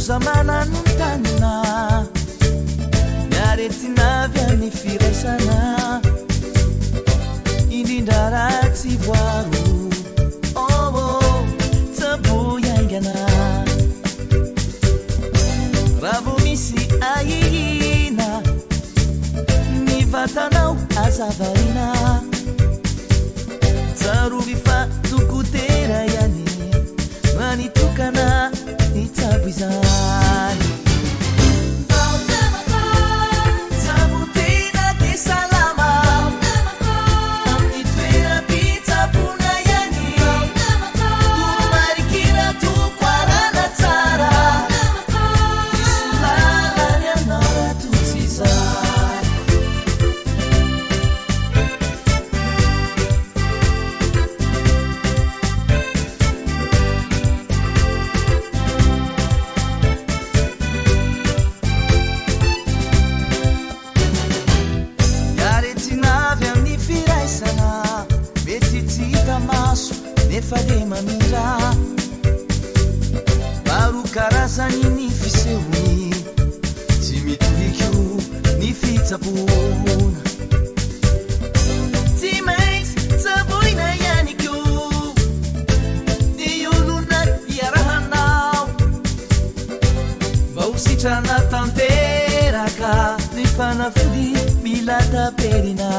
zamananontanyna miaretina avy amin'ny firaisana indrindra ratsy voaro tsaboiaingana raha vo misy ahihina ny vatanao azavarina tsarovy fa dokotera ihany manitokana ny tsabo izany tsabotena de salama amin'ny toeram-pitsabona ihany tomarikina tokoarana tsara isolalany anao ratotsy izany nefa de mamindra maro karazany ny fisehony tsy mitoviko ny fitsabona tsy maintsy tsaboina ihany ko ny olona iarahanao mba ho sitrana tanteraka ny fanafody mila taperina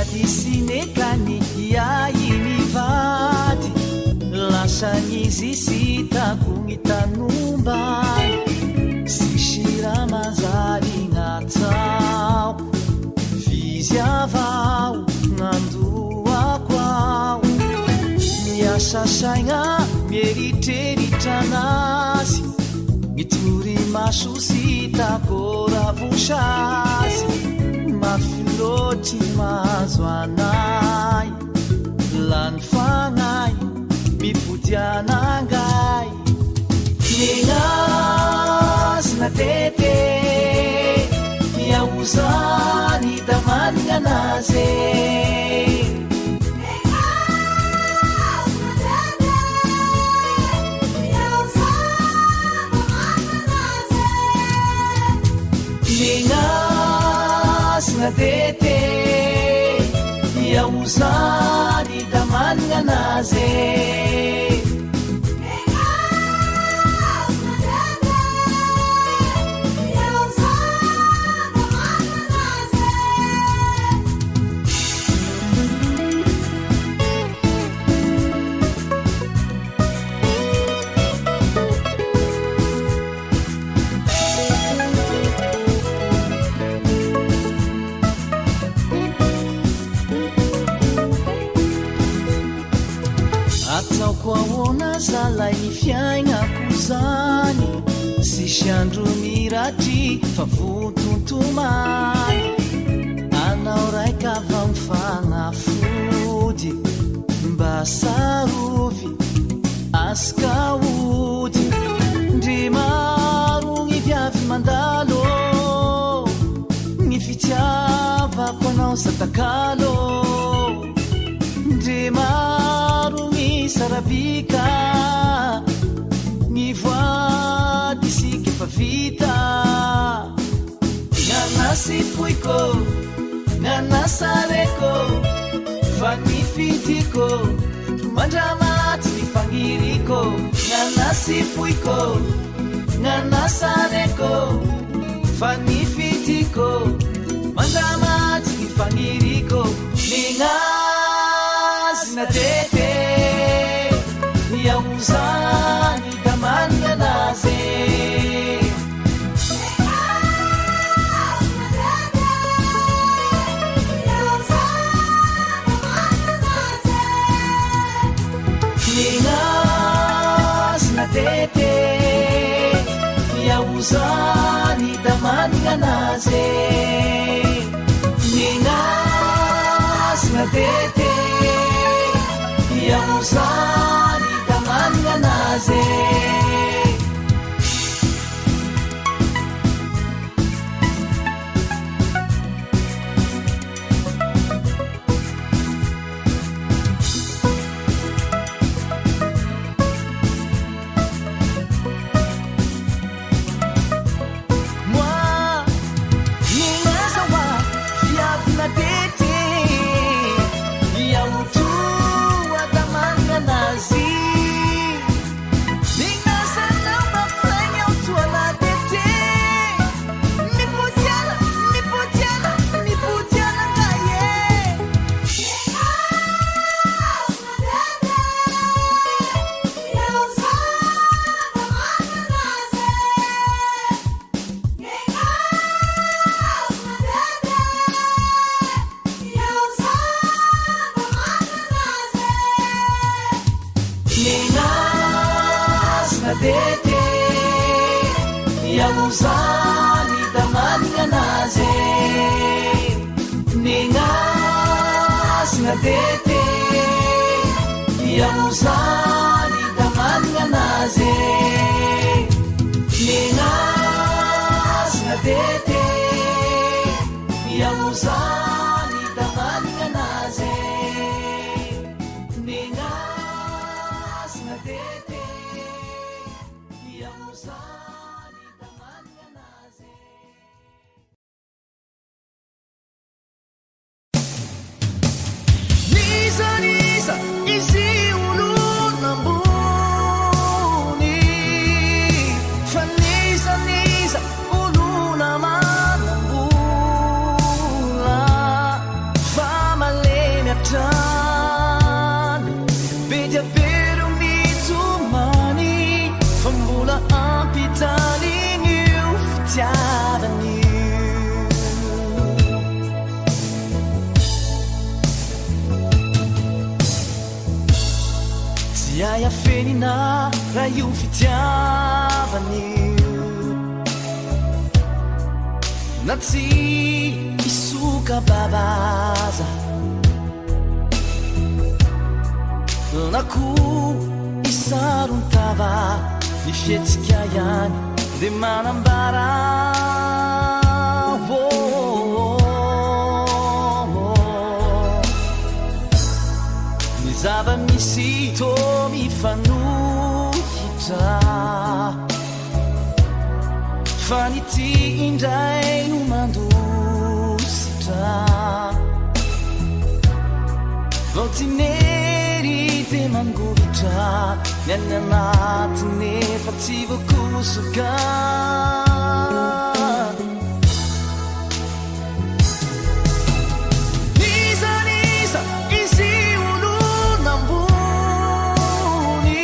sady sinekany iainy vady lasanizy sitako ny tanombany sisira manjary gnatao vizy avao nandoako ao miasa saigna mieritreritranazy mitory maso sitako ravosazy mafilotry mazo anay lany fagnay mipody anangay minazina tete miahozany da manigna anazy minazina tete miahozany da manigna anazy ataoko ahoana zalay ny fiaignako zany sisy andro miratry fa votontomany anao raika va mifagnafody mba sarovy askaody ndry maro gny viavy mandalo gny fitiavako anao zatakalo ndry maro sarabika ny voady sika fa vita nanasy foiko nanasareko fa ny fitiko mandramaty ny fagniriko nanasy foiko nanasareko fa ny fitiko mandramaty ny fagniriko minazina tete yauzani damani anaze ninazina tete yauzani damani anaze ninazina tete yauzani anaze moi nimezawa viavina tete yautua damani anazy tete yauzani damani anaze ninazina tete yauzani damani anaze ninazina tete yauzani damani anaze ninazina tete Nisa, Nisa, isi ulunambuni Fanisa, Nisa, ulunamana Iayafenina raha io fitiavan'io na tsy isoka babaza na koa isaron-tava ny fietsika ihany dia manambara ny zava-misy tô mifanohitra fa ny ty indray no mandositra vao tinery dia mangovitra ny any anatiny efa tsy voakosoka nizaniza izy olo nambony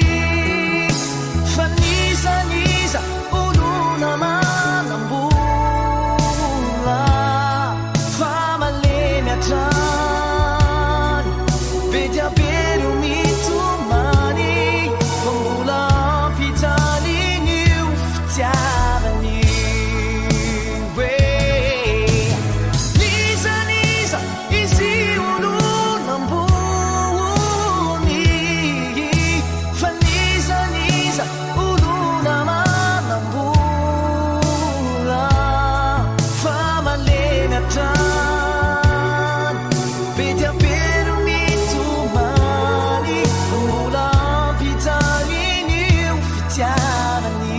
fa nizaniza olo namanambola fa malemy atrany be diabelo mitomany fa mbola ampijalin'io fitiavany hoe nizaniza izy olo nambony fa nizaniza olo namanambola fa malemy atrany be diabelo mitomany fa mbola ampijalin'io fitiavany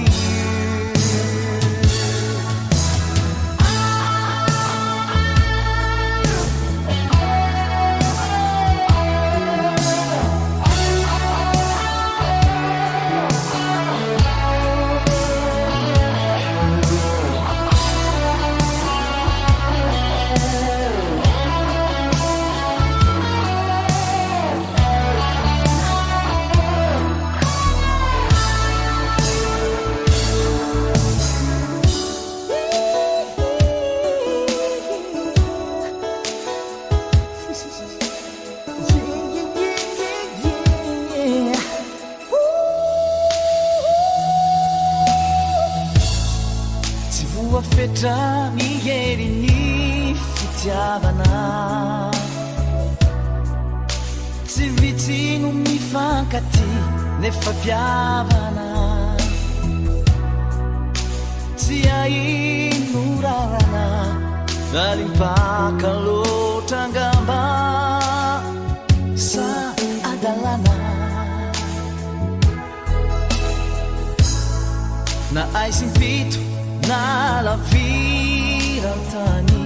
tsy voafetra mihery ny fitiavana tsy vitsy no mifankaty nefa mpiavana tsy aino rarana ralimpaka loatra ngamba sa adalana na aisim-pito na lavirantany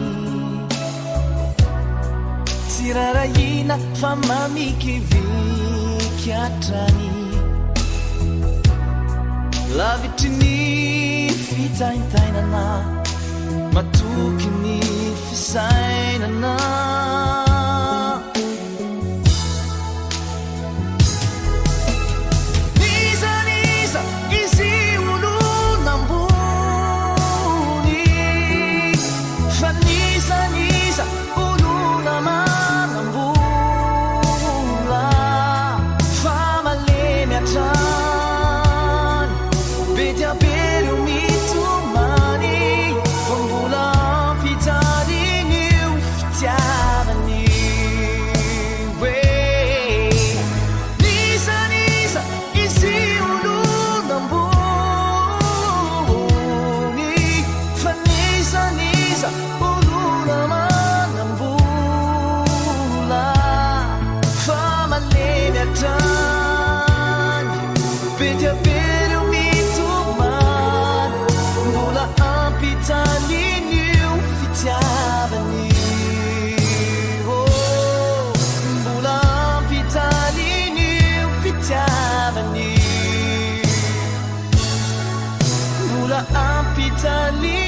tsy rarahina fa mamikiviky atrany lavitry ny fitaintainana matoky ny fisainana nizaniza izy olo nambony fa nizaniza olo namanambola fa malemy atrany be diabelo mitomany fa mbola ampijalin'io fitiavany hoe nizaniza izy olo nambony fa nizaniza olo namanambola fa malemy atrany be diabelo mitomany mbola ampijalin'io fitiavany mbola ampijalin'io fitiavany mbola ampitalin'io